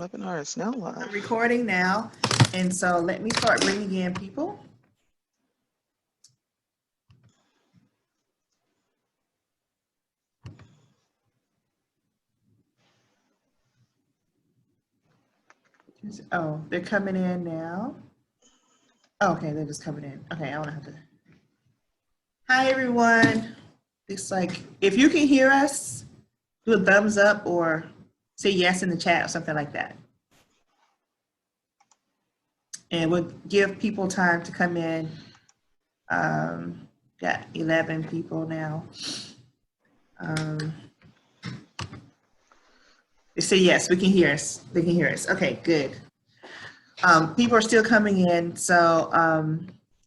Webinar is now I'm live. recording now, and so let me start bringing in people. Oh, they're coming in now. Oh, okay, they're just coming in. Okay, I don't have to. Hi, everyone. It's like, if you can hear us, do a thumbs up or say yes in the chat or something like that. And we'll give people time to come in. Got 11 people now. They say yes, we can hear us. They can hear us. Okay, good. People are still coming in. So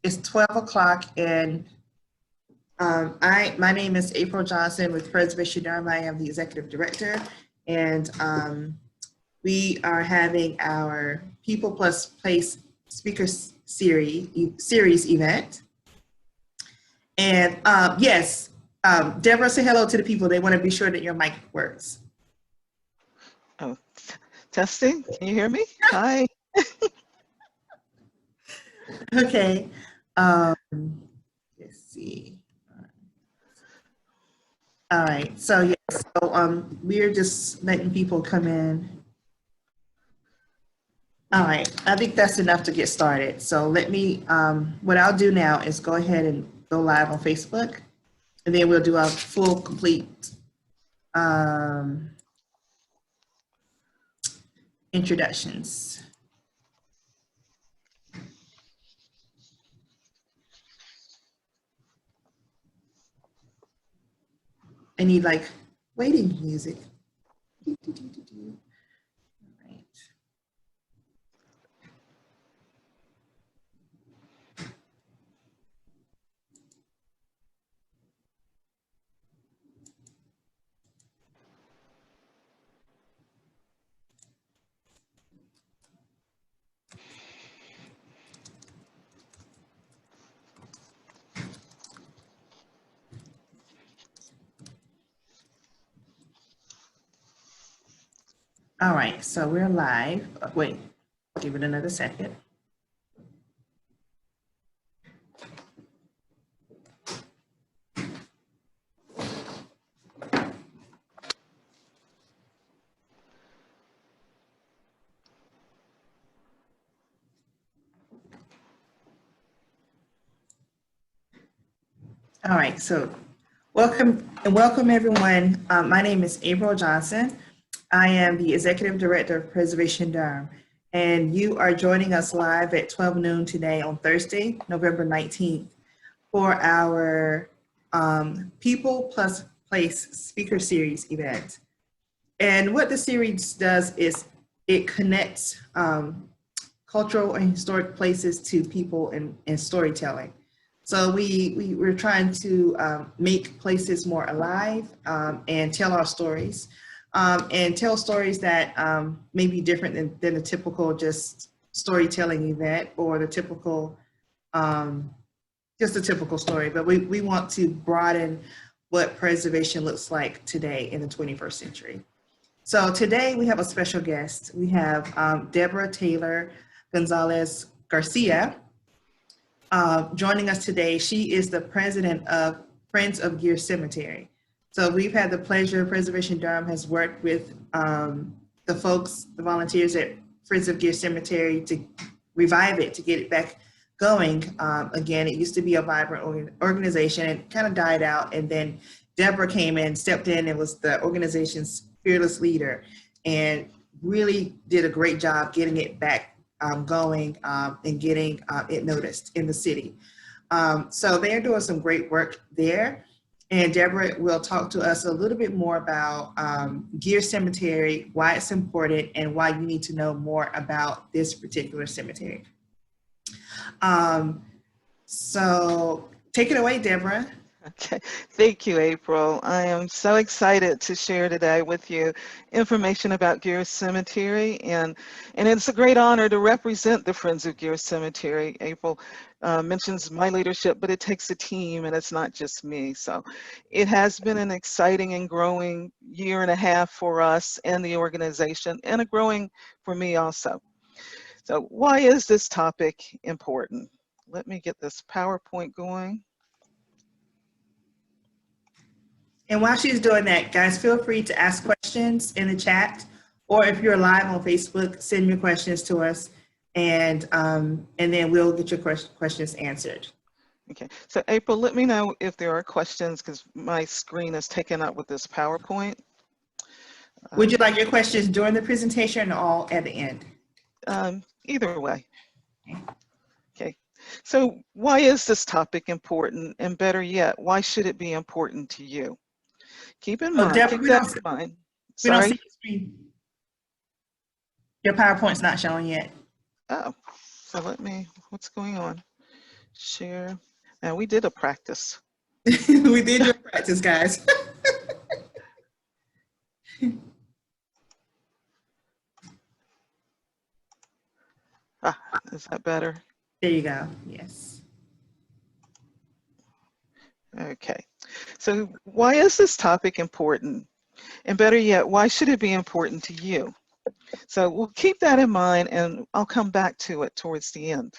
it's 12 o'clock and my name is April Johnson with Preservation Durham. I am the executive director, and we are having our People Plus Place Speaker Series event. And yes, Deborah, say hello to the people. They want to be sure that your mic works. Oh, testing. Can you hear me? Hi. Okay. Let's see. All right. So yes. So we're just letting people come in. All right. I think that's enough to get started. So let me. What I'll do now is go ahead and go live on Facebook, and then we'll do a full, complete introductions. I need like waiting music. All right. All right, so we're live. Wait, give it another second. All right, so welcome everyone. My name is April Johnson. I am the Executive Director of Preservation Durham, and you are joining us live at 12 noon today on Thursday, November 19th, for our People Plus Place Speaker Series event. And what the series does is it connects cultural and historic places to people and storytelling. So we're trying to make places more alive and tell our stories. And tell stories that may be different than a typical just storytelling event or the typical, just a typical story. But we want to broaden what preservation looks like today in the 21st century. So today we have a special guest. We have Deborah Taylor Gonzalez Garcia joining us today. She is the president of Friends of Geer Cemetery. So we've had the pleasure, Preservation Durham has worked with the folks, the volunteers at Friends of Geer Cemetery to revive it, to get it back going. Again, it used to be a vibrant organization and kind of died out. And then Deborah came in, stepped in and was the organization's fearless leader and really did a great job getting it back going and getting it noticed in the city. So they're doing some great work there. And Deborah will talk to us a little bit more about Geer Cemetery, why it's important, and why you need to know more about this particular cemetery. So take it away, Deborah. Okay, thank you, April. I am so excited to share today with you information about Geer Cemetery, and it's a great honor to represent the Friends of Geer Cemetery. April mentions my leadership, but it takes a team, and it's not just me. So it has been an exciting and growing year and a half for us and the organization, and a growing for me also. So why is this topic important? Let me get this PowerPoint going. And while she's doing that, guys, feel free to ask questions in the chat, or if you're live on Facebook, send your questions to us, and then we'll get your questions answered. Okay, so April, let me know if there are questions because my screen is taken up with this PowerPoint. Would you like your questions during the presentation or all at the end? Either way. Okay, so why is this topic important? And better yet, why should it be important to you? Keep in mind, Deborah, keep we that don't, in mind. we don't see Sorry? your screen. Your PowerPoint's not showing yet. Oh, so let me, what's going on? Share. Now we did a practice. We did your practice, guys. Ah, is that better? There you go. Yes. Okay, so why is this topic important? And better yet, why should it be important to you? So we'll keep that in mind, and I'll come back to it towards the end.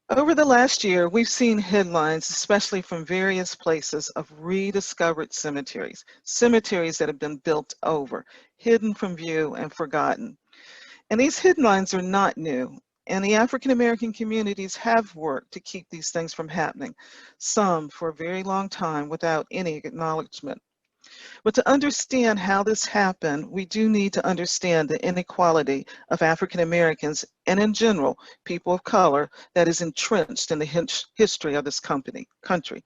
Over the last year, we've seen headlines, especially from various places, of rediscovered cemeteries, cemeteries that have been built over, hidden from view and forgotten. And these headlines are not new, and the African American communities have worked to keep these things from happening, some for a very long time without any acknowledgement. But to understand how this happened, we do need to understand the inequality of African Americans and in general, people of color that is entrenched in the history of this country.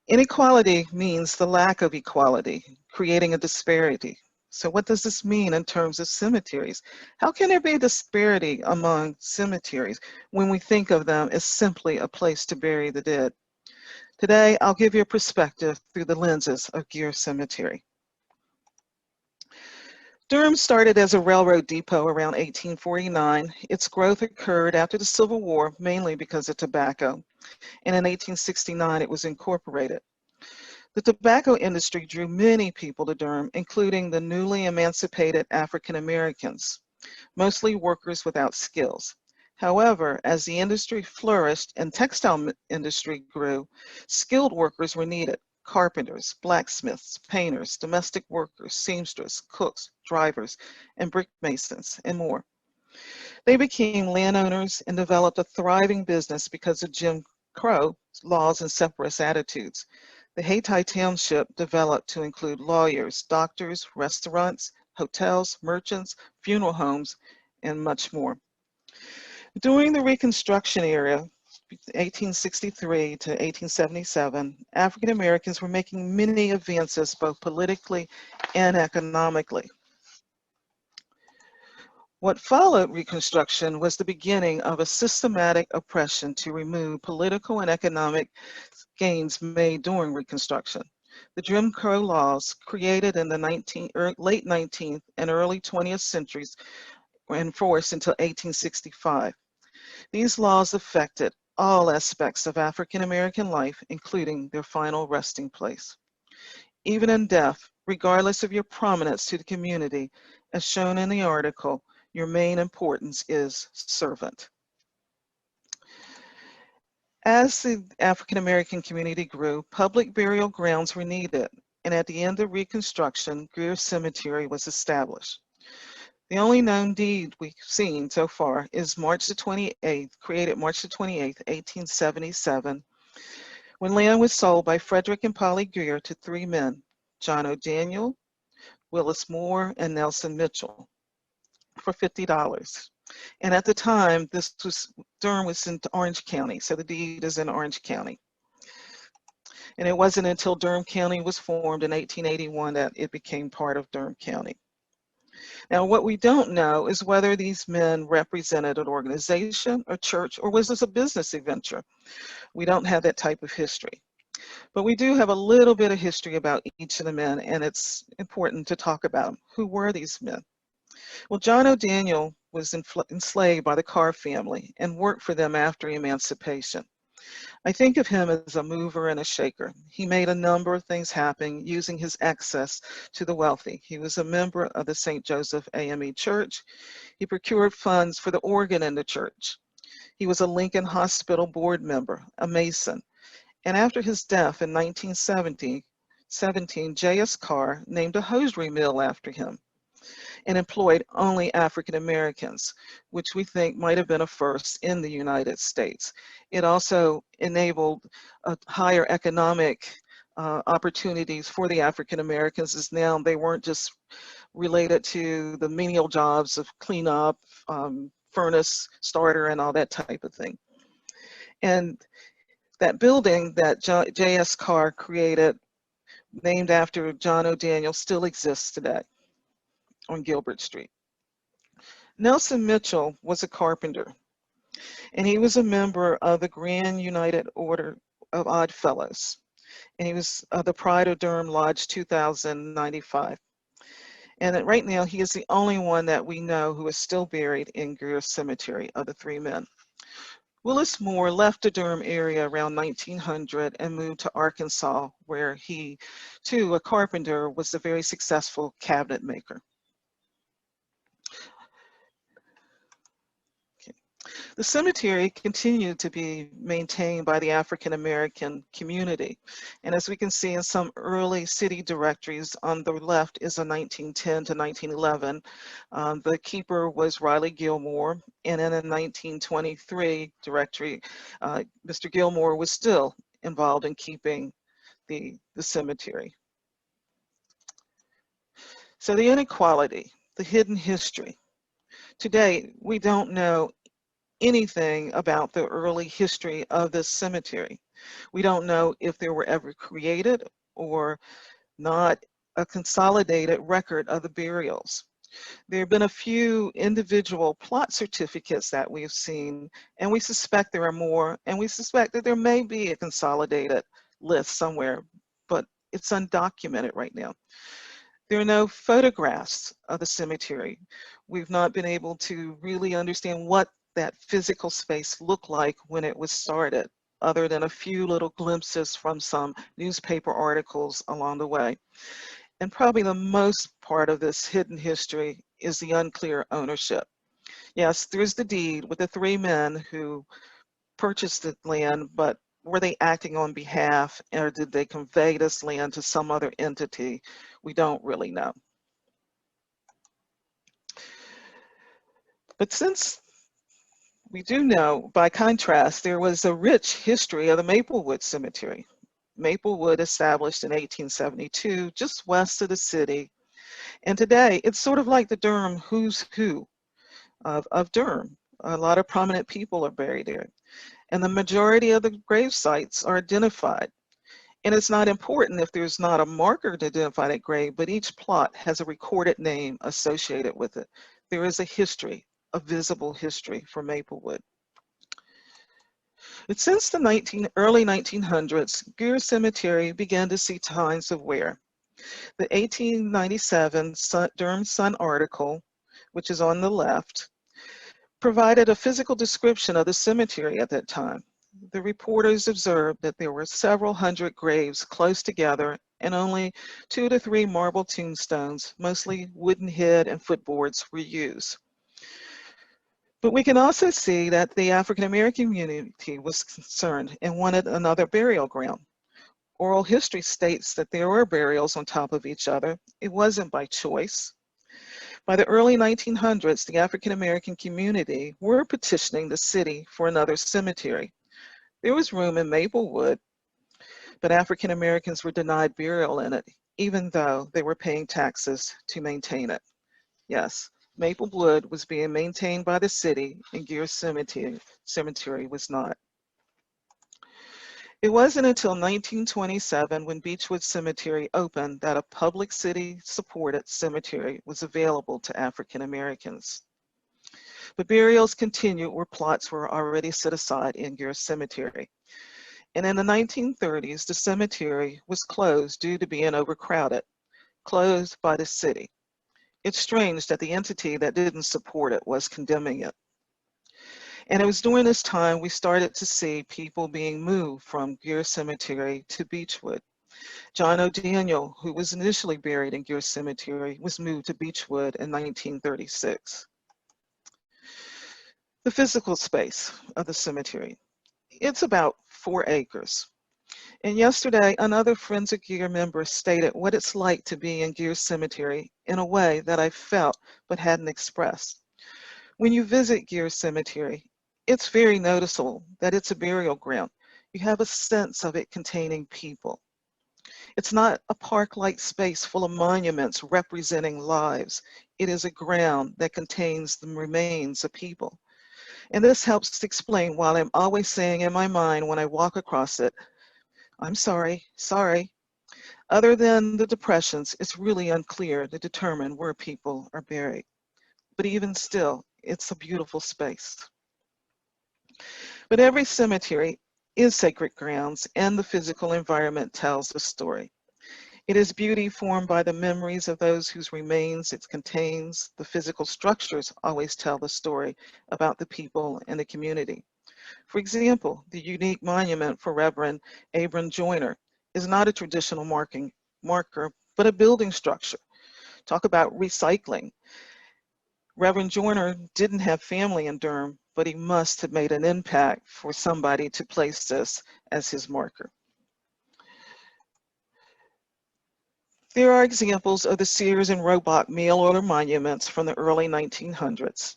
Inequality means the lack of equality, creating a disparity. So what does this mean in terms of cemeteries? How can there be a disparity among cemeteries when we think of them as simply a place to bury the dead? Today, I'll give you a perspective through the lenses of Geer Cemetery. Durham started as a railroad depot around 1849. Its growth occurred after the Civil War, mainly because of tobacco. And in 1869, it was incorporated. The tobacco industry drew many people to Durham, including the newly emancipated African Americans, mostly workers without skills. However, as the industry flourished and textile industry grew, skilled workers were needed: carpenters, blacksmiths, painters, domestic workers, seamstresses, cooks, drivers, and brick masons, and more. They became landowners and developed a thriving business because of Jim Crow laws and separatist attitudes. The Hayti Township developed to include lawyers, doctors, restaurants, hotels, merchants, funeral homes, and much more. During the Reconstruction era, 1863 to 1877, African Americans were making many advances both politically and economically. What followed Reconstruction was the beginning of a systematic oppression to remove political and economic gains made during Reconstruction. The Jim Crow laws created in the late 19th and early 20th centuries were enforced until 1865. These laws affected all aspects of African American life, including their final resting place. Even in death, regardless of your prominence to the community, as shown in the article, your main importance is servant. As the African American community grew, public burial grounds were needed, and at the end of Reconstruction, Geer Cemetery was established. The only known deed we've seen so far is March the 28th, created March the 28th, 1877, when land was sold by Frederick and Polly Geer to three men, John O'Daniel, Willis Moore, and Nelson Mitchell, for $50. And at the time, Durham was in Orange County, so the deed is in Orange County. And it wasn't until Durham County was formed in 1881 that it became part of Durham County. Now, what we don't know is whether these men represented an organization, a church, or was this a business adventure? We don't have that type of history. But we do have a little bit of history about each of the men, and it's important to talk about them. Who were these men? Well, John O'Daniel was enslaved by the Carr family and worked for them after emancipation. I think of him as a mover and a shaker. He made a number of things happen using his access to the wealthy. He was a member of the St. Joseph AME Church. He procured funds for the organ in the church. He was a Lincoln Hospital board member, a Mason. And after his death in 1917, J.S. Carr named a hosiery mill after him and employed only African Americans, which we think might have been a first in the United States. It also enabled higher economic opportunities for the African Americans, as now they weren't just related to the menial jobs of cleanup, furnace starter, and all that type of thing. And that building that J.S. Carr created, named after John O'Daniel, still exists today on Gilbert Street. Nelson Mitchell was a carpenter, and he was a member of the Grand United Order of Odd Fellows, and he was the Pride of Durham Lodge 2095. And right now, he is the only one that we know who is still buried in Geer Cemetery of the three men. Willis Moore left the Durham area around 1900 and moved to Arkansas, where he, too, a carpenter, was a very successful cabinet maker. The cemetery continued to be maintained by the African American community. And as we can see in some early city directories, on the left is a 1910 to 1911. The keeper was Riley Gilmore. And in a 1923 directory, Mr. Gilmore was still involved in keeping the cemetery. So the inequality, the hidden history. Today, we don't know anything about the early history of this cemetery. We don't know if they were ever created or not a consolidated record of the burials. There have been a few individual plot certificates that we've seen, and we suspect there are more, and we suspect that there may be a consolidated list somewhere, but it's undocumented right now. There are no photographs of the cemetery. We've not been able to really understand what that physical space looked like when it was started, other than a few little glimpses from some newspaper articles along the way. And probably the most part of this hidden history is the unclear ownership. Yes, there's the deed with the three men who purchased the land, but were they acting on behalf, or did they convey this land to some other entity? We don't really know. But since we do know, by contrast, there was a rich history of the Maplewood Cemetery. Maplewood established in 1872, just west of the city. And today, it's sort of like the Durham who's who of Durham. A lot of prominent people are buried there. And the majority of the grave sites are identified. And it's not important if there's not a marker to identify that grave, but each plot has a recorded name associated with it. There is a history, a visible history for Maplewood. But since the early 1900s, Geer Cemetery began to see signs of wear. The 1897 Durham Sun article, which is on the left, provided a physical description of the cemetery at that time. The reporters observed that there were several hundred graves close together and only 2 to 3 marble tombstones, mostly wooden head and footboards, were used. But we can also see that the African American community was concerned and wanted another burial ground. Oral history states that there were burials on top of each other. It wasn't by choice. By the early 1900s, the African American community were petitioning the city for another cemetery. There was room in Maplewood, but African Americans were denied burial in it, even though they were paying taxes to maintain it. Yes, Maplewood was being maintained by the city, and Geer Cemetery was not. It wasn't until 1927 when Beechwood Cemetery opened that a public city-supported cemetery was available to African Americans. But burials continued where plots were already set aside in Geer Cemetery. And in the 1930s, the cemetery was closed due to being overcrowded, closed by the city. It's strange that the entity that didn't support it was condemning it. And it was during this time we started to see people being moved from Geer Cemetery to Beechwood. John O'Daniel, who was initially buried in Geer Cemetery, was moved to Beechwood in 1936. The physical space of the cemetery. It's about 4 acres. And yesterday, another Friends of Geer member stated what it's like to be in Geer Cemetery in a way that I felt but hadn't expressed. When you visit Geer Cemetery, it's very noticeable that it's a burial ground. You have a sense of it containing people. It's not a park-like space full of monuments representing lives. It is a ground that contains the remains of people. And this helps to explain why I'm always saying in my mind when I walk across it, I'm sorry, sorry. Other than the depressions, it's really unclear to determine where people are buried. But even still, it's a beautiful space. But every cemetery is sacred grounds, and the physical environment tells the story. It is beauty formed by the memories of those whose remains it contains. The physical structures always tell the story about the people and the community. For example, the unique monument for Reverend Abram Joyner is not a traditional marker, but a building structure. Talk about recycling. Reverend Joyner didn't have family in Durham, but he must have made an impact for somebody to place this as his marker. There are examples of the Sears and Roebuck mail order monuments from the early 1900s.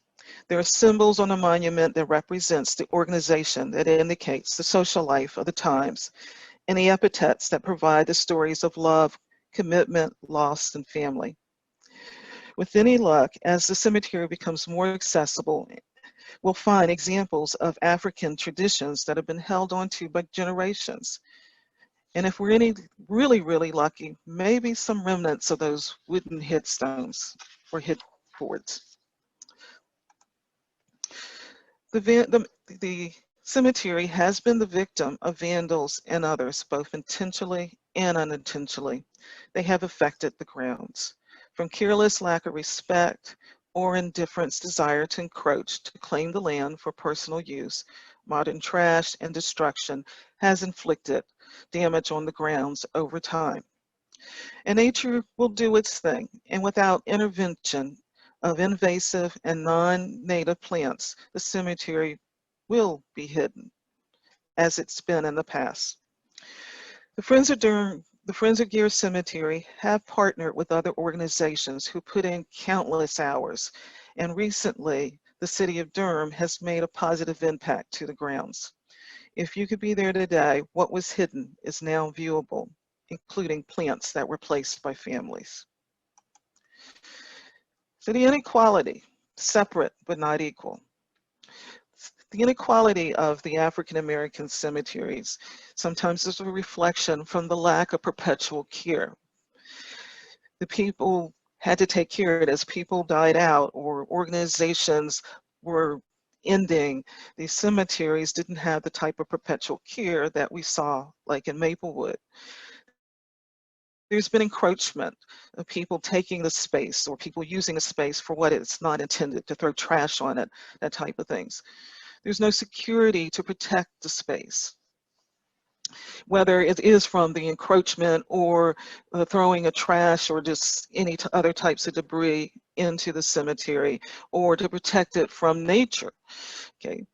There are symbols on the monument that represents the organization that indicates the social life of the times, and the epithets that provide the stories of love, commitment, loss, and family. With any luck, as the cemetery becomes more accessible, we'll find examples of African traditions that have been held onto by generations. And if we're really lucky, maybe some remnants of those wooden headstones or headboards. The cemetery has been the victim of vandals and others, both intentionally and unintentionally. They have affected the grounds. From careless lack of respect or indifference desire to encroach to claim the land for personal use, modern trash and destruction has inflicted damage on the grounds over time. And nature will do its thing, and without intervention of invasive and non-native plants, the cemetery will be hidden, as it's been in the past. The Friends of Geer Cemetery have partnered with other organizations who put in countless hours, and recently the city of Durham has made a positive impact to the grounds. If you could be there today, what was hidden is now viewable, including plants that were placed by families. So the inequality, separate but not equal. The inequality of the African American cemeteries sometimes is a reflection from the lack of perpetual care. The people had to take care of it as people died out or organizations were ending. These cemeteries didn't have the type of perpetual care that we saw like in Maplewood. There's been encroachment of people taking the space or people using the space for what it's not intended, to throw trash on it, that type of things. There's no security to protect the space, whether it is from the encroachment or throwing a trash or just any other types of debris into the cemetery, or to protect it from nature, okay?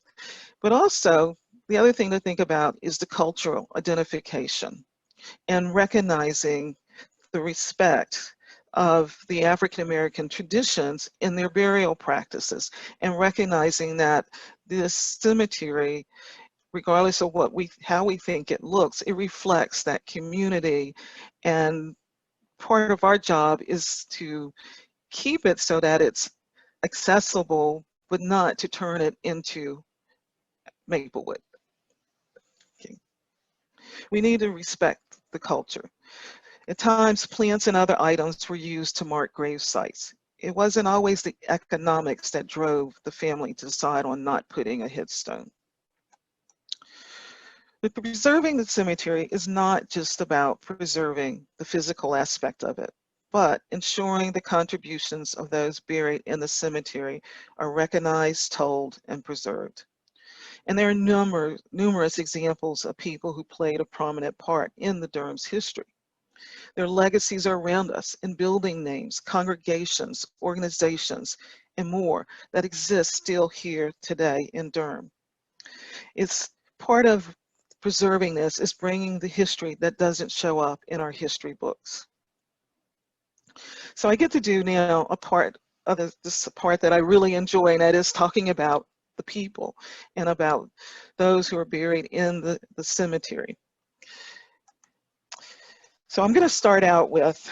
But also, the other thing to think about is the cultural identification and recognizing the respect of the African American traditions in their burial practices, and recognizing that this cemetery, regardless of how we think it looks, it reflects that community. And part of our job is to keep it so that it's accessible, but not to turn it into Maplewood. Okay. We need to respect the culture. At times, plants and other items were used to mark grave sites. It wasn't always the economics that drove the family to decide on not putting a headstone. But preserving the cemetery is not just about preserving the physical aspect of it, but ensuring the contributions of those buried in the cemetery are recognized, told, and preserved. And there are numerous examples of people who played a prominent part in the Durham's history. Their legacies are around us in building names, congregations, organizations, and more that exist still here today in Durham. It's part of preserving this is bringing the history that doesn't show up in our history books. So I get to do now a part of this part that I really enjoy, and that is talking about the people and about those who are buried in the cemetery. So I'm going to start out with,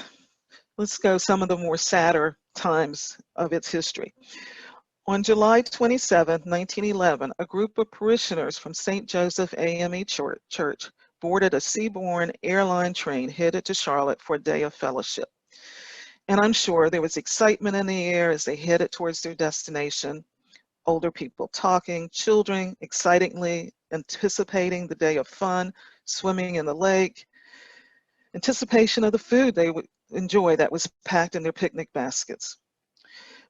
let's go some of the more sadder times of its history. On July 27, 1911, a group of parishioners from St. Joseph AME Church boarded a Seabourn airline train headed to Charlotte for a day of fellowship. And I'm sure there was excitement in the air as they headed towards their destination. Older people talking, children excitingly anticipating the day of fun, swimming in the lake, anticipation of the food they would enjoy that was packed in their picnic baskets.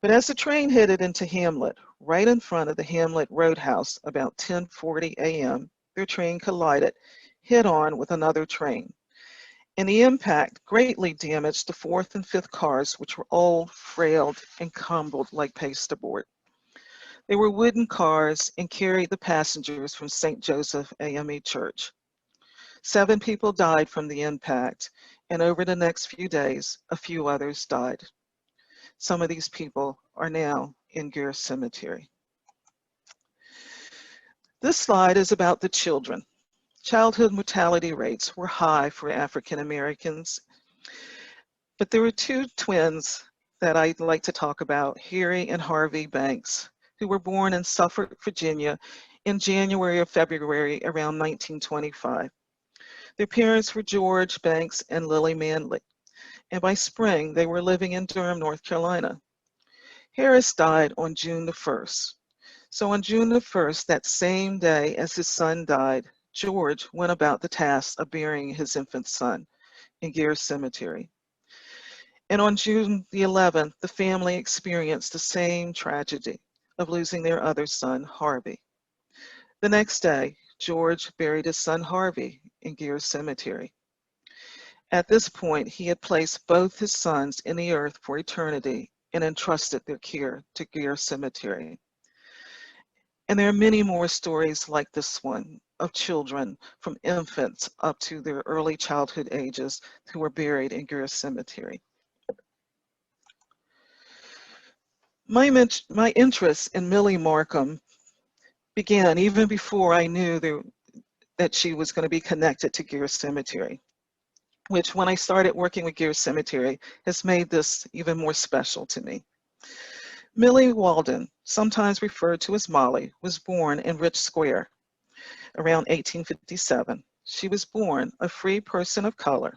But as the train headed into Hamlet, right in front of the Hamlet Roadhouse about 10:40 a.m., their train collided head-on with another train. And the impact greatly damaged the fourth and fifth cars, which were old, frail, and crumbled like pasteboard. They were wooden cars and carried the passengers from St. Joseph AME Church. 7 people died from the impact, and over the next few days, a few others died. Some of these people are now in Geer Cemetery. This slide is about the children. Childhood mortality rates were high for African Americans, but there were 2 twins that I'd like to talk about, Harry and Harvey Banks, who were born in Suffolk, Virginia in January or February around 1925. Their parents were George Banks and Lily Manley, and by spring they were living in Durham, North Carolina. Harris died on June the 1st. So on June the 1st, that same day as his son died, George went about the task of burying his infant son in Geer Cemetery. And on June the 11th, the family experienced the same tragedy of losing their other son, Harvey. The next day, George buried his son Harvey in Geer Cemetery. At this point, he had placed both his sons in the earth for eternity and entrusted their care to Geer Cemetery. And there are many more stories like this one of children from infants up to their early childhood ages who were buried in Geer Cemetery. My interest in Millie Markham began even before I knew that she was going to be connected to Geer Cemetery, which when I started working with Geer Cemetery has made this even more special to me. Millie Walden, sometimes referred to as Molly, was born in Rich Square around 1857. She was born a free person of color.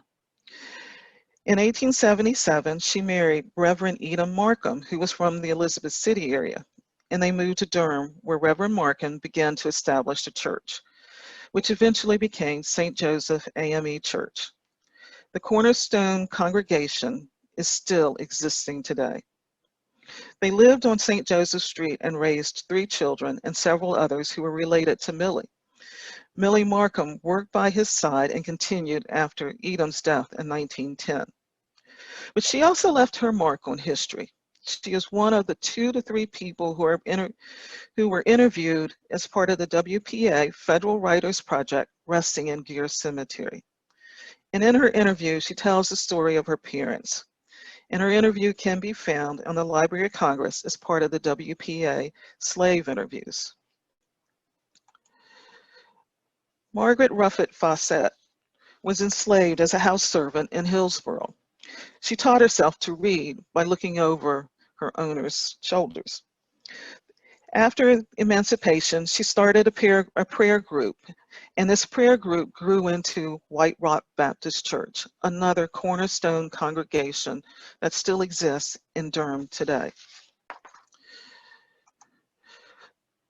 In 1877, she married Reverend Markham, who was from the Elizabeth City area, and they moved to Durham, where Reverend Markham began to establish a church, which eventually became St. Joseph AME Church. The cornerstone congregation is still existing today. They lived on St. Joseph Street and raised 3 children and several others who were related to Millie. Millie Markham worked by his side and continued after Edom's death in 1910. But she also left her mark on history. She is one of the 2 to 3 people who were interviewed as part of the WPA Federal Writers Project resting in Geer Cemetery. And in her interview, she tells the story of her parents. And her interview can be found on the Library of Congress as part of the WPA slave interviews. Margaret Ruffett Fawcett was enslaved as a house servant in Hillsborough. She taught herself to read by looking over her owner's shoulders. After emancipation, she started a prayer group, and this prayer group grew into White Rock Baptist Church, another cornerstone congregation that still exists in Durham today.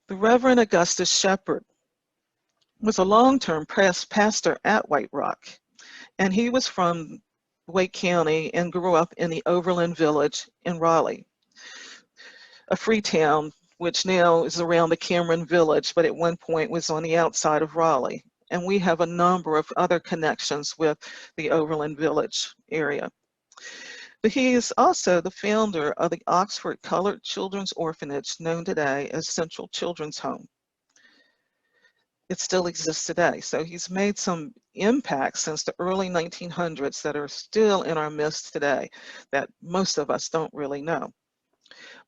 The Reverend Augustus Shepherd was a long-term pastor at White Rock, and he was from Wake County and grew up in the Overland Village in Raleigh, a free town which now is around the Cameron Village, but at one point was on the outside of Raleigh. And we have a number of other connections with the Overland Village area. But he is also the founder of the Oxford Colored Children's Orphanage, known today as Central Children's Home. It still exists today. So he's made some impacts since the early 1900s that are still in our midst today that most of us don't really know.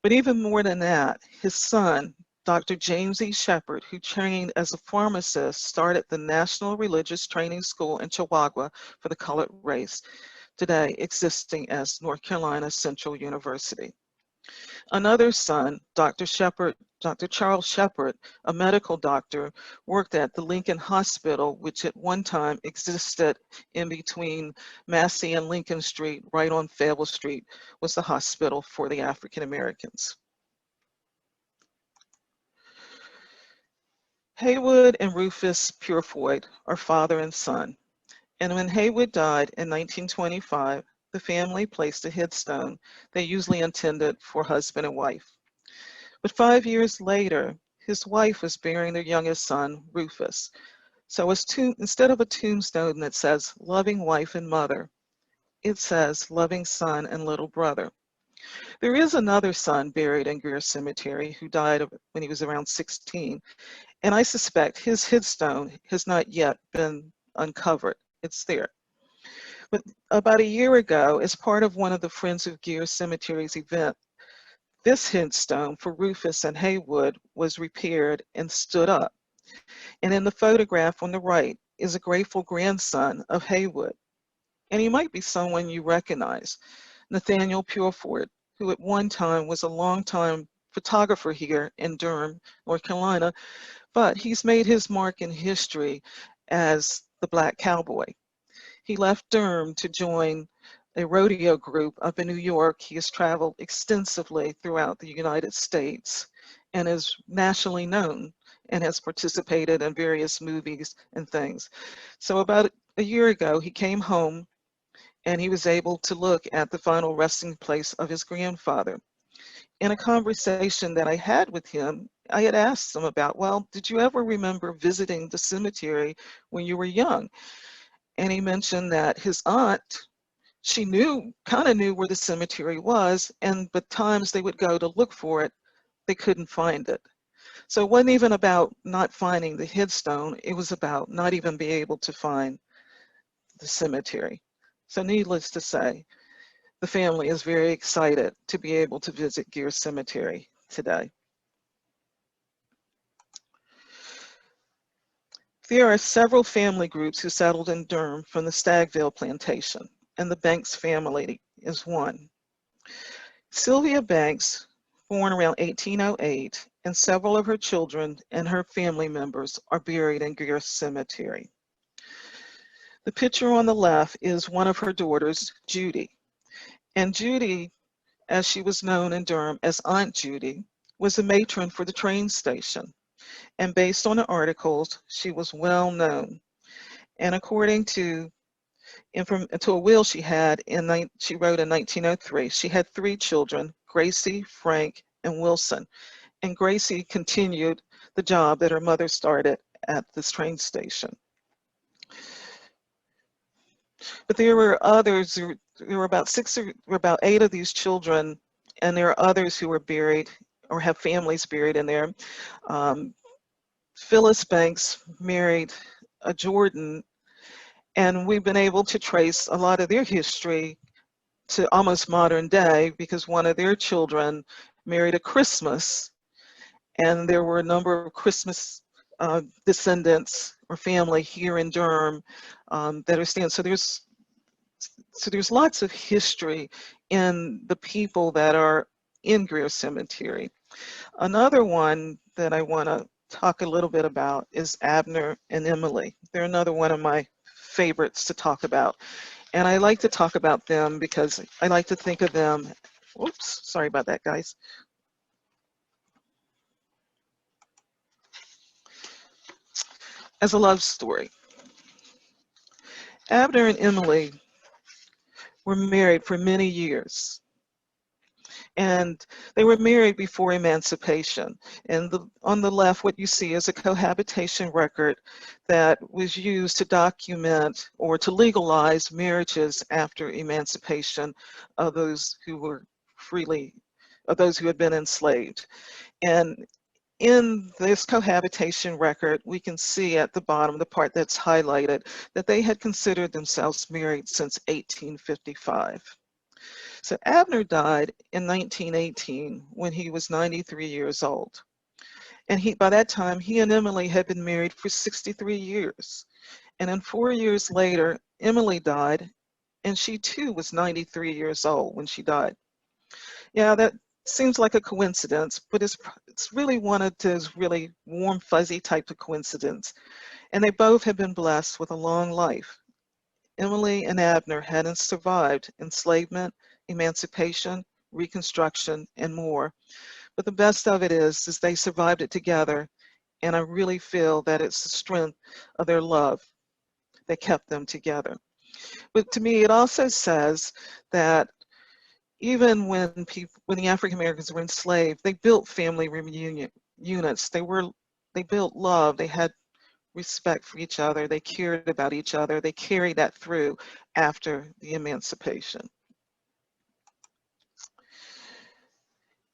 But even more than that, his son, Dr. James E. Shepherd, who trained as a pharmacist, started the National Religious Training School in Chihuahua for the colored race, today existing as North Carolina Central University. Another son, Dr. Charles Shepherd, a medical doctor, worked at the Lincoln Hospital, which at one time existed in between Massey and Lincoln Street, right on Fable Street, was the hospital for the African Americans. Haywood and Rufus Pearfort are father and son, and when Haywood died in 1925, the family placed a headstone they usually intended for husband and wife. But 5 years later, his wife was burying their youngest son, Rufus. So instead of a tombstone that says loving wife and mother, it says loving son and little brother. There is another son buried in Geer Cemetery who died when he was around 16, and I suspect his headstone has not yet been uncovered. It's there. But about a year ago, as part of one of the Friends of Geer Cemeteries event, this headstone for Rufus and Haywood was repaired and stood up. And in the photograph on the right is a grateful grandson of Haywood. And he might be someone you recognize, Nathaniel Pearfort, who at one time was a longtime photographer here in Durham, North Carolina, but he's made his mark in history as the Black Cowboy. He left Durham to join a rodeo group up in New York. He has traveled extensively throughout the United States and is nationally known and has participated in various movies and things. So about a year ago, he came home and he was able to look at the final resting place of his grandfather. In a conversation that I had with him, I had asked him about, well, did you ever remember visiting the cemetery when you were young? And he mentioned that his aunt, she kind of knew where the cemetery was, but times they would go to look for it, they couldn't find it. So it wasn't even about not finding the headstone, it was about not even being able to find the cemetery. So needless to say, the family is very excited to be able to visit Geer Cemetery today. There are several family groups who settled in Durham from the Stagville plantation, and the Banks family is one. Sylvia Banks, born around 1808, and several of her children and her family members are buried in Geer Cemetery. The picture on the left is one of her daughters, Judy. And Judy, as she was known in Durham as Aunt Judy, was a matron for the train station. And based on the articles, she was well known. And according to a will she wrote in 1903, she had 3 children, Gracie, Frank, and Wilson. And Gracie continued the job that her mother started at this train station. But there were others, there were about 8 of these children, and there are others who were buried or have families buried in there. Phyllis Banks married a Jordan, and we've been able to trace a lot of their history to almost modern day because one of their children married a Christmas, and there were a number of Christmas descendants or family here in Durham that are staying. So there's lots of history in the people that are in Geer Cemetery. Another one that I want to talk a little bit about is Abner and Emily. They're another one of my favorites to talk about. And I like to talk about them because I like to think of them, whoops, sorry about that, guys, as a love story. Abner and Emily were married for many years. And they were married before emancipation. And on the left, what you see is a cohabitation record that was used to document or to legalize marriages after emancipation of those who were freely, of those who had been enslaved. And in this cohabitation record, we can see at the bottom, the part that's highlighted, that they had considered themselves married since 1855. So Abner died in 1918 when he was 93 years old. And by that time, he and Emily had been married for 63 years. And then 4 years later, Emily died, and she too was 93 years old when she died. Yeah, that seems like a coincidence, but it's really one of those really warm, fuzzy type of coincidence. And they both have been blessed with a long life. Emily and Abner hadn't survived enslavement, emancipation, Reconstruction, and more. But the best of it is they survived it together, and I really feel that it's the strength of their love that kept them together. But to me, it also says that even when the African Americans were enslaved, they built family reunion units. They built love. They had respect for each other. They cared about each other. They carried that through after the emancipation.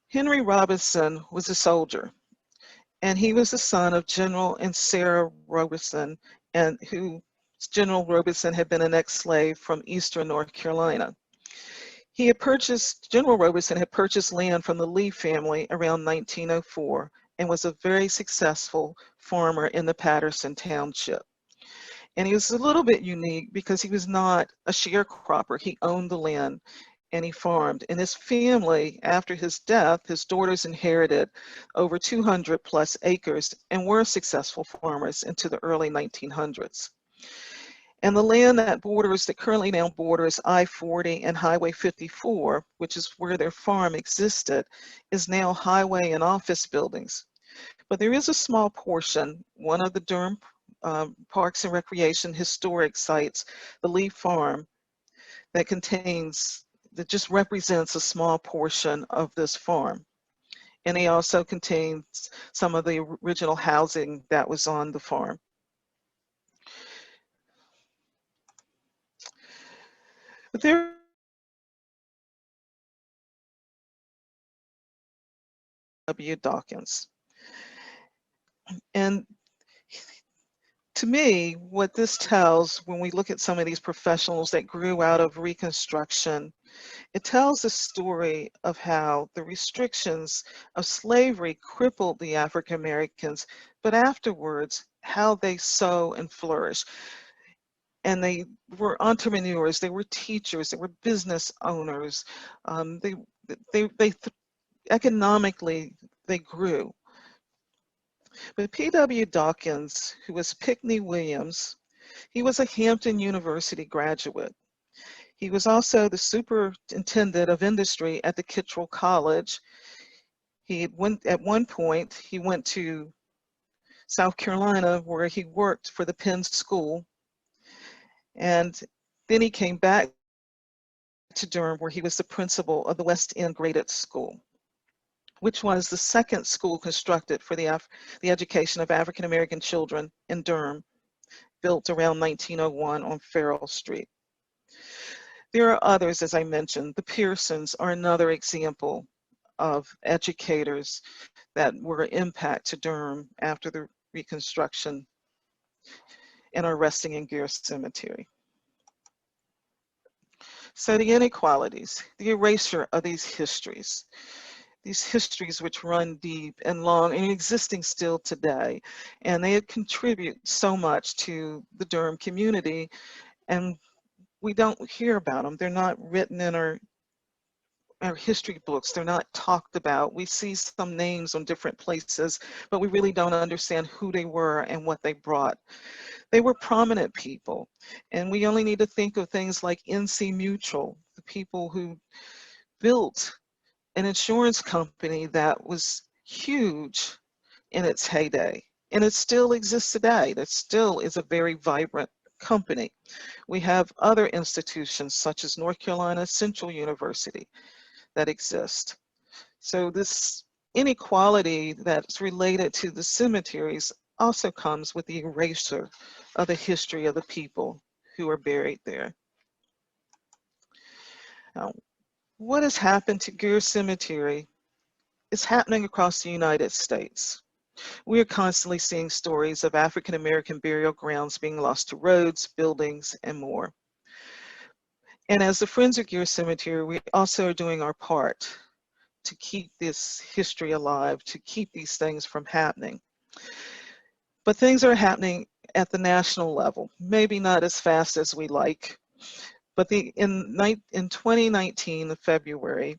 Henry Robinson was a soldier, and he was the son of General and Sarah Robinson, and who General Robinson had been an ex-slave from eastern North Carolina. General Robinson had purchased land from the Lee family around 1904 and was a very successful farmer in the Patterson Township. And he was a little bit unique because he was not a sharecropper. He owned the land and he farmed. And his family, after his death, his daughters inherited over 200 plus acres and were successful farmers into the early 1900s. And the land that currently now borders I-40 and Highway 54, which is where their farm existed, is now highway and office buildings. But there is a small portion, one of the Durham Parks and Recreation historic sites, the Lee Farm, that just represents a small portion of this farm. And it also contains some of the original housing that was on the farm. But there W. Dawkins. And to me, what this tells, when we look at some of these professionals that grew out of Reconstruction, it tells the story of how the restrictions of slavery crippled the African Americans, but afterwards, how they sow and flourish. And they were entrepreneurs, they were teachers, they were business owners. Economically, they grew. But P.W. Dawkins, who was Pickney Williams, he was a Hampton University graduate. He was also the superintendent of industry at the Kittrell College. At one point, he went to South Carolina where he worked for the Penn School. And then he came back to Durham where he was the principal of the West End Graded School, which was the second school constructed for the education of African American children in Durham, built around 1901 on Farrell Street. There are others, as I mentioned. The Pearsons are another example of educators that were an impact to Durham after the Reconstruction and are resting in Geer Cemetery. So the inequalities, the erasure of these histories which run deep and long and existing still today, and they contribute so much to the Durham community, and we don't hear about them. They're not written in our our history books. They're not talked about. We see some names on different places, but we really don't understand who they were and what they brought. They were prominent people, and we only need to think of things like NC Mutual, the people who built an insurance company that was huge in its heyday, and it still exists today. That still is a very vibrant company. We have other institutions such as North Carolina Central University that exist. So this inequality that's related to the cemeteries also comes with the erasure of the history of the people who are buried there. Now, what has happened to Geer Cemetery is happening across the United States. We are constantly seeing stories of African American burial grounds being lost to roads, buildings, and more. And as the Friends of Geer Cemetery, we also are doing our part to keep this history alive, to keep these things from happening. But things are happening at the national level, maybe not as fast as we like. But in 2019, in February,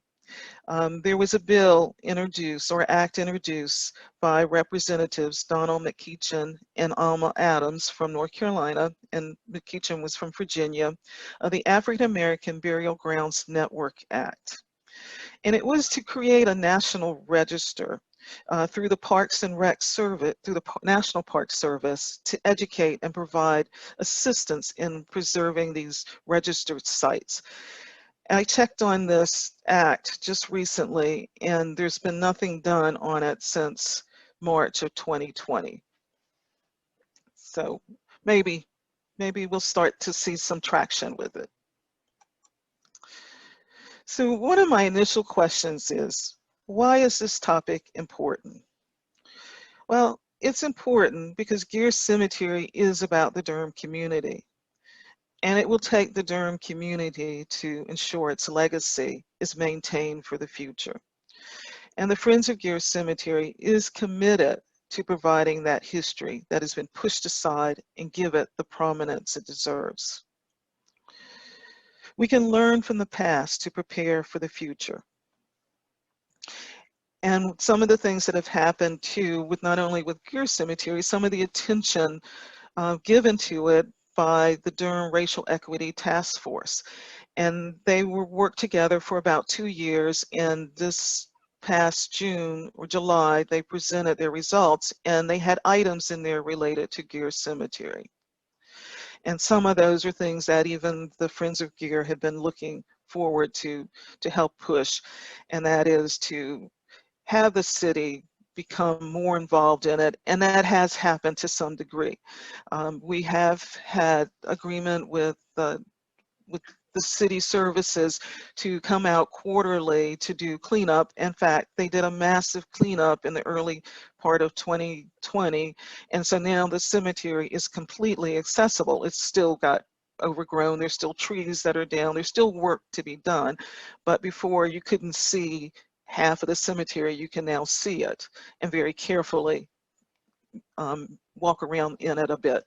there was a bill introduced, or act introduced, by Representatives Donald McEachin and Alma Adams from North Carolina, and McEachin was from Virginia, the African American Burial Grounds Network Act. And it was to create a national register through the Parks and Rec Service, through the National Park Service, to educate and provide assistance in preserving these registered sites. I checked on this act just recently, and there's been nothing done on it since March of 2020. So maybe we'll start to see some traction with it. So one of my initial questions is, why is this topic important? Well, it's important because Geer Cemetery is about the Durham community, and it will take the Durham community to ensure its legacy is maintained for the future. And the Friends of Geer Cemetery is committed to providing that history that has been pushed aside and give it the prominence it deserves. We can learn from the past to prepare for the future. And some of the things that have happened too, with not only with Geer Cemetery, some of the attention given to it by the Durham Racial Equity Task Force. And they worked together for about 2 years, and this past June or July, they presented their results, and they had items in there related to Geer Cemetery. And some of those are things that even the Friends of Geer have been looking forward to help push, and that is to have the city become more involved in it, and that has happened to some degree. We have had agreement with the city services to come out quarterly to do cleanup. In fact, they did a massive cleanup in the early part of 2020, and so now the cemetery is completely accessible. It's still got overgrown, there's still trees that are down, there's still work to be done, but before you couldn't see half of the cemetery, you can now see it and very carefully walk around in it a bit.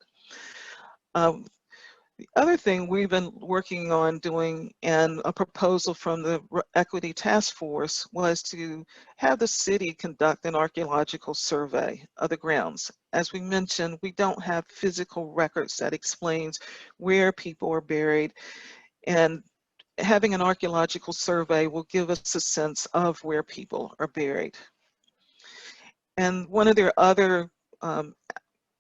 The other thing we've been working on doing, and a proposal from the Equity Task Force, was to have the city conduct an archaeological survey of the grounds. As we mentioned, we don't have physical records that explains where people are buried, and having an archaeological survey will give us a sense of where people are buried. And one of their other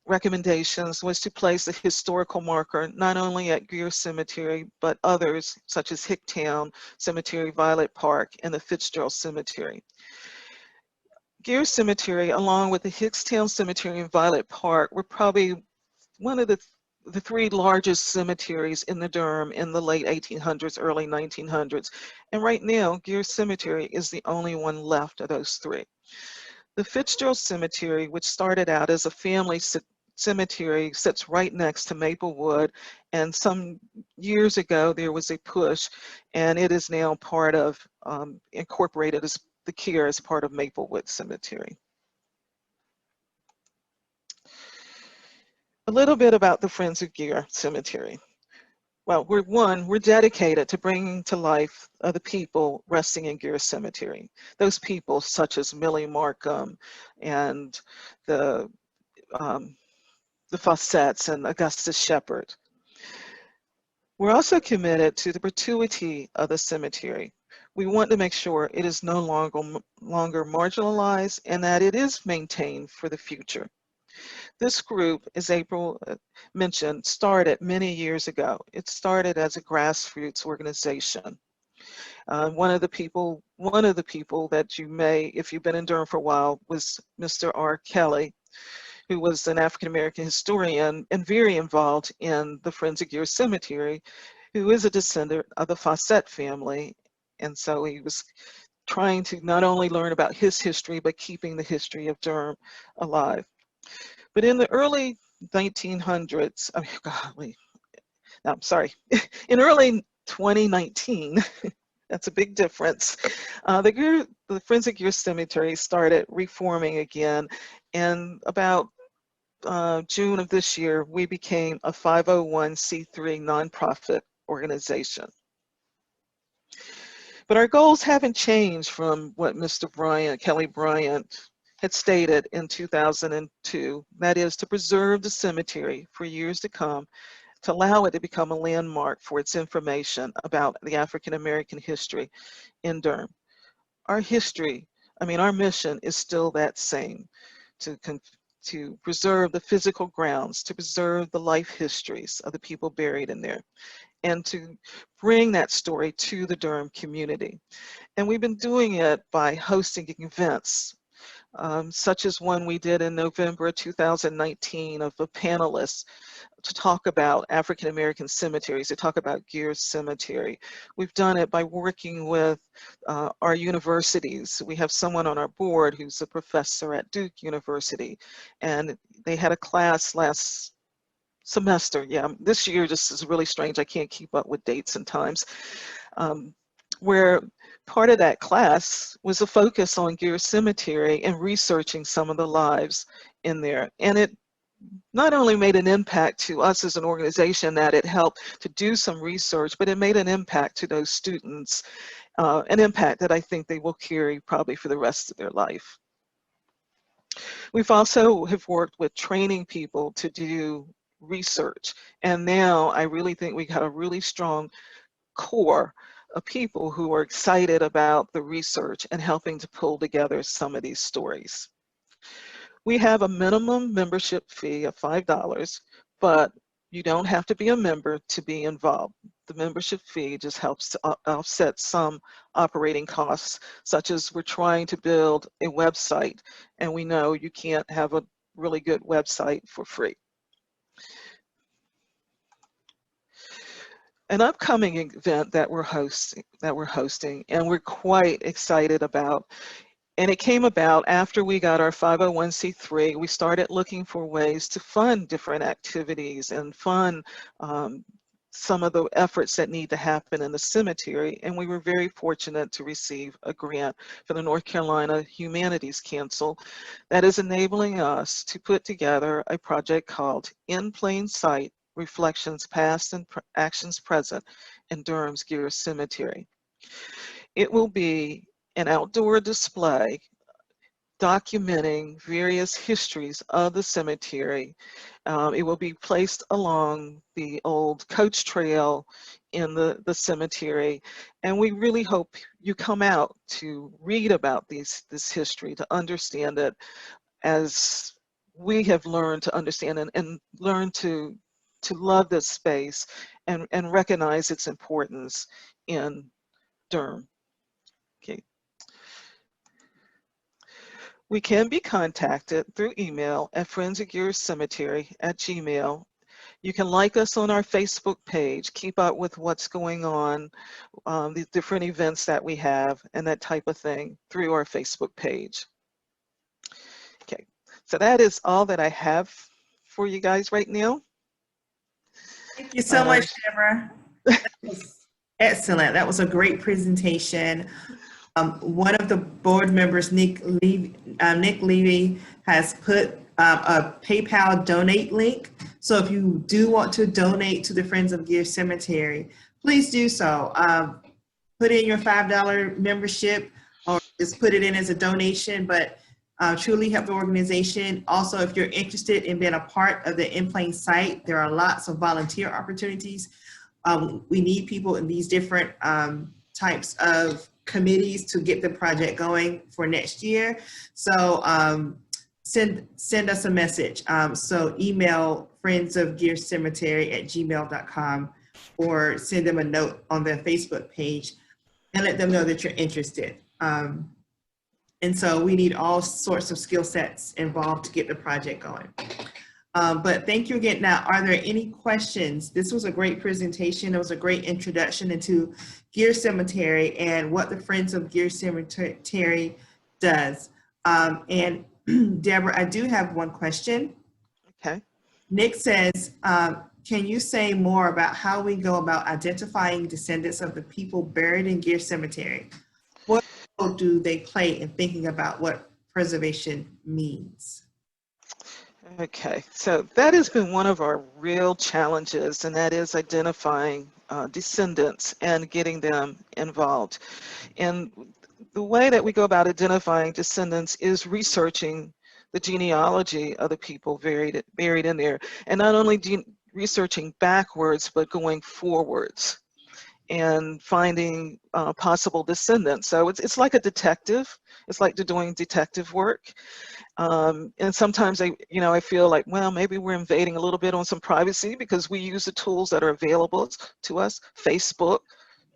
recommendations was to place a historical marker not only at Geer Cemetery, but others such as Hicktown Cemetery, Violet Park, and the Fitzgerald Cemetery. Geer Cemetery, along with the Hicktown Cemetery and Violet Park, were probably one of the 3 largest cemeteries in the Durham in the late 1800s, early 1900s. And right now, Geer Cemetery is the only one left of those 3. The Fitzgerald Cemetery, which started out as a family cemetery, sits right next to Maplewood, and some years ago there was a push, and it is now part of, incorporated as the Geer as part of Maplewood Cemetery. A little bit about the Friends of Geer Cemetery. Well, we're dedicated to bringing to life the people resting in Geer Cemetery. Those people such as Millie Markham and the um, the Fawcettes and Augustus Shepherd. We're also committed to the perpetuity of the cemetery. We want to make sure it is no longer marginalized and that it is maintained for the future. This group, as April mentioned, started many years ago. It started as a grassroots organization. One of the people that you may, if you've been in Durham for a while, was Mr. R. Kelly, who was an African-American historian and very involved in the Friends of Geer Cemetery, who is a descendant of the Fawcett family. And so he was trying to not only learn about his history, but keeping the history of Durham alive. But in the early 1900s, I'm sorry, in early 2019, that's a big difference. The Friends of Geer Cemetery started reforming again, and about June of this year, we became a 501c3 nonprofit organization. But our goals haven't changed from what Mr. Kelly Bryant, had stated in 2002, that is to preserve the cemetery for years to come, to allow it to become a landmark for its information about the African American history in Durham. Our mission is still that same, to preserve the physical grounds, to preserve the life histories of the people buried in there, and to bring that story to the Durham community. And we've been doing it by hosting events, such as one we did in November 2019 of a panelist to talk about African American cemeteries, to talk about Geer Cemetery. We've done it by working with our universities. We have someone on our board who's a professor at Duke University, and they had a class last semester. Yeah, this year just is really strange. I can't keep up with dates and times. Where part of that class was a focus on Geer Cemetery and researching some of the lives in there. And it not only made an impact to us as an organization that it helped to do some research, but it made an impact to those students, an impact that I think they will carry probably for the rest of their life. We've also have worked with training people to do research. And now I really think we got a really strong core of people who are excited about the research and helping to pull together some of these stories. We have a minimum membership fee of $5, but you don't have to be a member to be involved. The membership fee just helps to offset some operating costs, such as we're trying to build a website, and we know you can't have a really good website for free. An upcoming event that we're hosting, and we're quite excited about. And it came about after we got our 501c3. We started looking for ways to fund different activities and fund some of the efforts that need to happen in the cemetery. And we were very fortunate to receive a grant from the North Carolina Humanities Council that is enabling us to put together a project called In Plain Sight: Reflections Past and Actions Present in Durham's Geer Cemetery. It will be an outdoor display documenting various histories of the cemetery. It will be placed along the old coach trail in the cemetery, and we really hope you come out to read about this history, to understand it as we have learned to understand, and learn to love this space and recognize its importance in Durham. Okay. We can be contacted through email at friendsofgeercemetery@gmail.com. You can like us on our Facebook page, keep up with what's going on, the different events that we have, and that type of thing through our Facebook page. Okay, so that is all that I have for you guys right now. Thank you so much, Deborah. That was excellent. That was a great presentation. One of the board members, Nick Levy, has put a PayPal donate link. So if you do want to donate to the Friends of Geer Cemetery, please do so. Put in your $5 membership or just put it in as a donation, but truly help the organization. Also, if you're interested in being a part of the In Plain Sight, there are lots of volunteer opportunities. We need people in these different types of committees to get the project going for next year. So send us a message. So email friendsofgeercemetery@gmail.com or send them a note on their Facebook page and let them know that you're interested. And so we need all sorts of skill sets involved to get the project going. But thank you again. Now, are there any questions? This was a great presentation. It was a great introduction into Geer Cemetery and what the Friends of Geer Cemetery does. And Deborah, I do have one question. Okay. Nick says, can you say more about how we go about identifying descendants of the people buried in Geer Cemetery? What role do they play in thinking about what preservation means? Okay, so that has been one of our real challenges, and that is identifying descendants and getting them involved. And the way that we go about identifying descendants is researching the genealogy of the people buried in there, and not only researching backwards, but going forwards and finding possible descendants. So it's like a detective. It's like doing detective work. And sometimes I feel like, well, maybe we're invading a little bit on some privacy because we use the tools that are available to us, Facebook,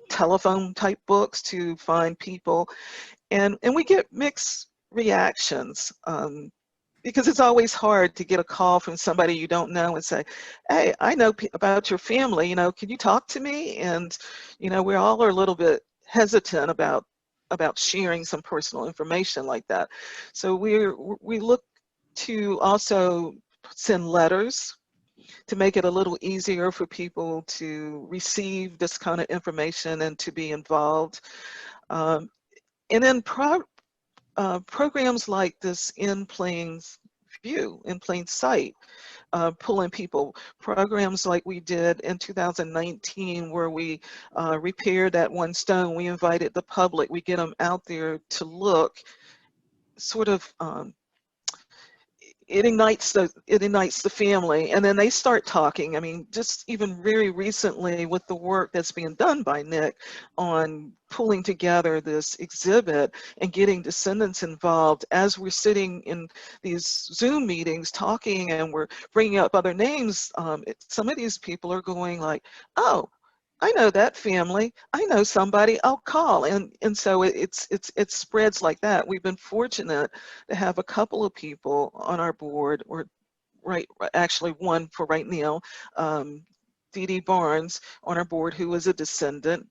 telephone type books to find people. And we get mixed reactions because it's always hard to get a call from somebody you don't know and say, hey, I know about your family, can you talk to me? And, we all are a little bit hesitant about sharing some personal information like that. So we look to also send letters to make it a little easier for people to receive this kind of information and to be involved. And then programs like this In Plain Sight, pulling people. Programs like we did in 2019 where we repaired that one stone. We invited the public. We get them out there to look. Sort of, it ignites the family, and then they start talking. I mean, just even very recently with the work that's being done by Nick on pulling together this exhibit and getting descendants involved as we're sitting in these Zoom meetings talking and we're bringing up other names, some of these people are going like, oh, I know that family. I know somebody. I'll call, and so it spreads like that. We've been fortunate to have a couple of people on our board, or actually one for right now, Dee Dee Barnes on our board, who is a descendant.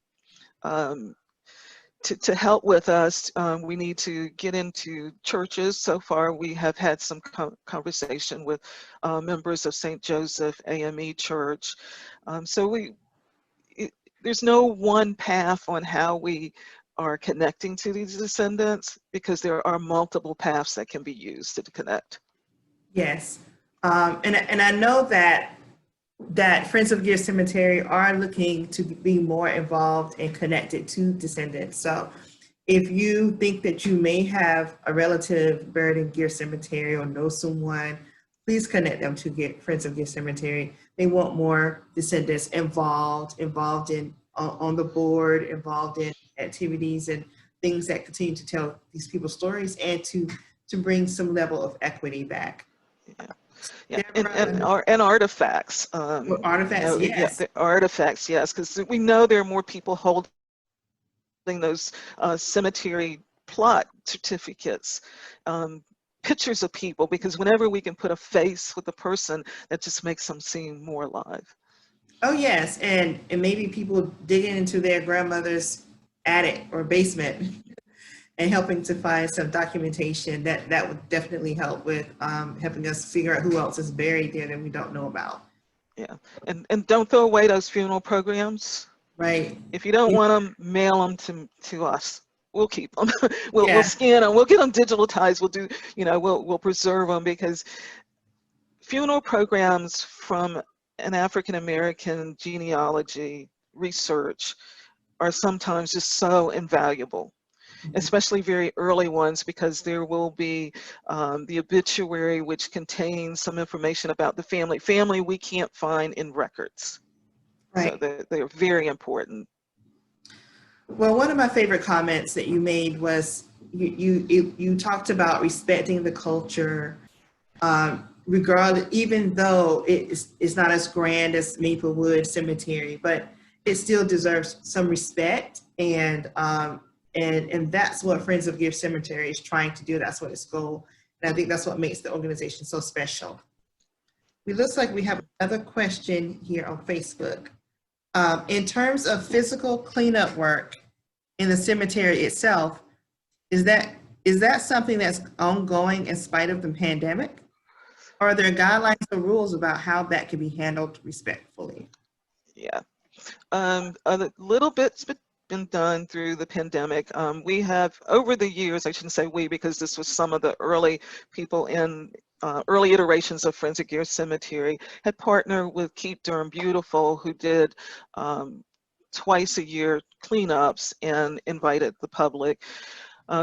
To help with us, we need to get into churches. So far, we have had some conversation with members of St. Joseph AME Church. So there's no one path on how we are connecting to these descendants, because there are multiple paths that can be used to connect. Yes, and I know that Friends of Geer Cemetery are looking to be more involved and connected to descendants. So if you think that you may have a relative buried in Geer Cemetery or know someone, please connect them to Friends of Geer Cemetery. They want more descendants involved in on the board, involved in activities and things that continue to tell these people's stories and to bring some level of equity back. Yeah, and artifacts. Artifacts, yes. Yeah, the artifacts, yes, because we know there are more people holding those cemetery plot certificates. Pictures of people, because whenever we can put a face with a person, that just makes them seem more alive. Oh yes, and maybe people digging into their grandmother's attic or basement and helping to find some documentation that would definitely help with helping us figure out who else is buried there that we don't know about. Yeah, and don't throw away those funeral programs. Right. If you don't want them, mail them to us. we'll keep them. we'll Yeah, scan them. We'll get them digitalized. We'll do, we'll preserve them, because funeral programs from an African American genealogy research are sometimes just so invaluable, especially very early ones, because there will be the obituary, which contains some information about the family we can't find in records. So right. they're very important. Well, one of my favorite comments that you made was you talked about respecting the culture, regardless, even though it's not as grand as Maplewood Cemetery, but it still deserves some respect, and that's what Friends of Geer Cemetery is trying to do. That's what its goal, and I think that's what makes the organization so special. It looks like we have another question here on Facebook. In terms of physical cleanup work in the cemetery itself, is that something that's ongoing in spite of the pandemic? Are there guidelines or rules about how that can be handled respectfully? Yeah. A little bit's been done through the pandemic. We have, over the years, I shouldn't say we, because this was some of the early people in early iterations of Friends of Geer Cemetery, had partnered with Keep Durham Beautiful, who did twice a year cleanups and invited the public.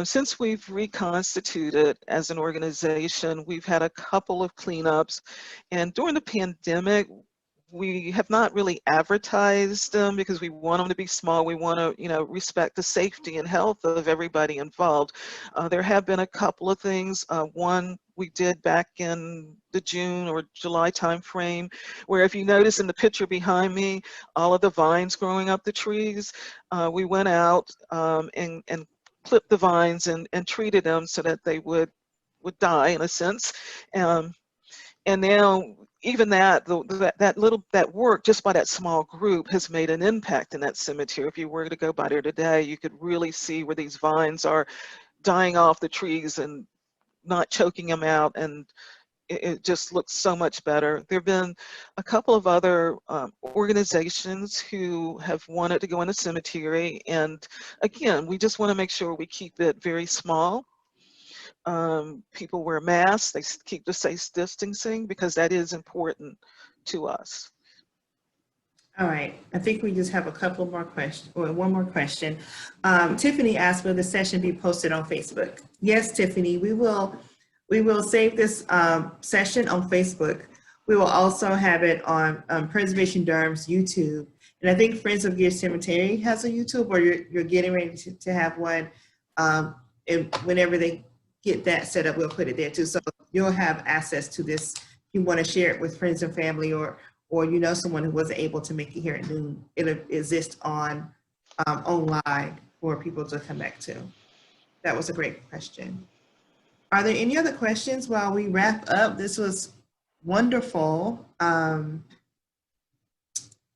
Since we've reconstituted as an organization, we've had a couple of cleanups, and during the pandemic, we have not really advertised them because we want them to be small. We want to, respect the safety and health of everybody involved. There have been a couple of things. One we did back in the June or July timeframe, where if you notice in the picture behind me, all of the vines growing up the trees, we went out and clipped the vines and treated them so that they would die, in a sense. And now even that work just by that small group has made an impact in that cemetery. If you were to go by there today, you could really see where these vines are dying off the trees and not choking them out, and it just looks so much better. There have been a couple of other organizations who have wanted to go in the cemetery, and again, we just want to make sure we keep it very small. People wear masks, they keep the safe distancing, because that is important to us. All right, I think we just have a couple more questions, or one more question. Tiffany asked, will the session be posted on Facebook? Yes, Tiffany, we will save this session on Facebook. We will also have it on Preservation Durham's YouTube. And I think Friends of Geer Cemetery has a YouTube, or you're getting ready to have one. And whenever they get that set up, we'll put it there too. So you'll have access to this if you want to share it with friends and family, or someone who wasn't able to make it here at noon. It'll exist on online for people to come back to. That was a great question. Are there any other questions while we wrap up? This was wonderful. It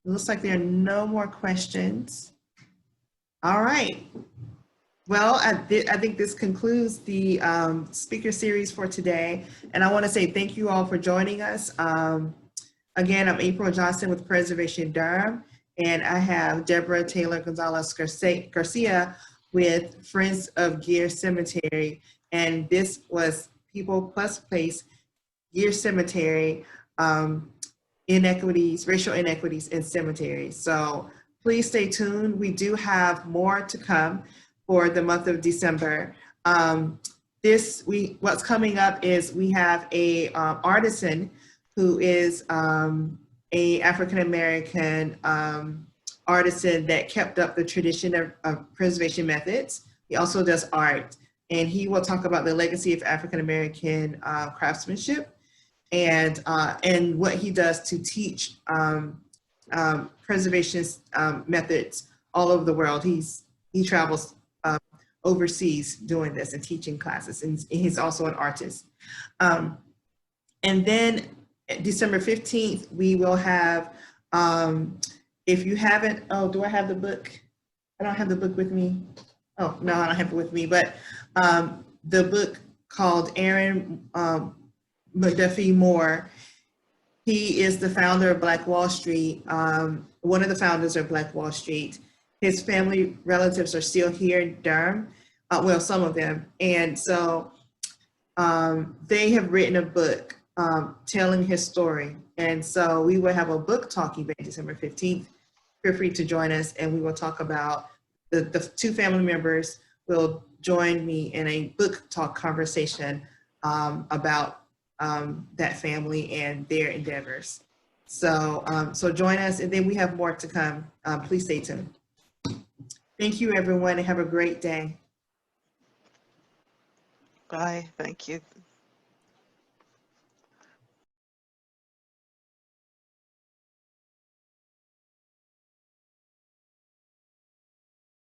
looks like there are no more questions. All right. Well, I think this concludes the speaker series for today. And I want to say thank you all for joining us. Again, I'm April Johnson with Preservation Durham, and I have Deborah Taylor Gonzalez Garcia with Friends of Geer Cemetery. And this was People Plus Place, Geer Cemetery, inequities, racial inequities in cemeteries. So please stay tuned. We do have more to come for the month of December. What's coming up is we have a artisan who is a African-American artisan that kept up the tradition of preservation methods. He also does art, and he will talk about the legacy of African-American craftsmanship and what he does to teach preservation methods all over the world. He travels overseas doing this and teaching classes, and he's also an artist. And then December 15th, we will have, if you haven't, do I have the book? I don't have the book with me. Oh, no, I don't have it with me, but the book called Aaron McDuffie Moore. He is the founder of Black Wall Street, one of the founders of Black Wall Street. His family relatives are still here in Durham, well, some of them. And so they have written a book telling his story. And so we will have a book talk event December 15th. Feel free to join us, and we will talk about the two family members will join me in a book talk conversation about that family and their endeavors. So, so join us, and then we have more to come. Please stay tuned. Thank you, everyone, and have a great day. Bye. Thank you.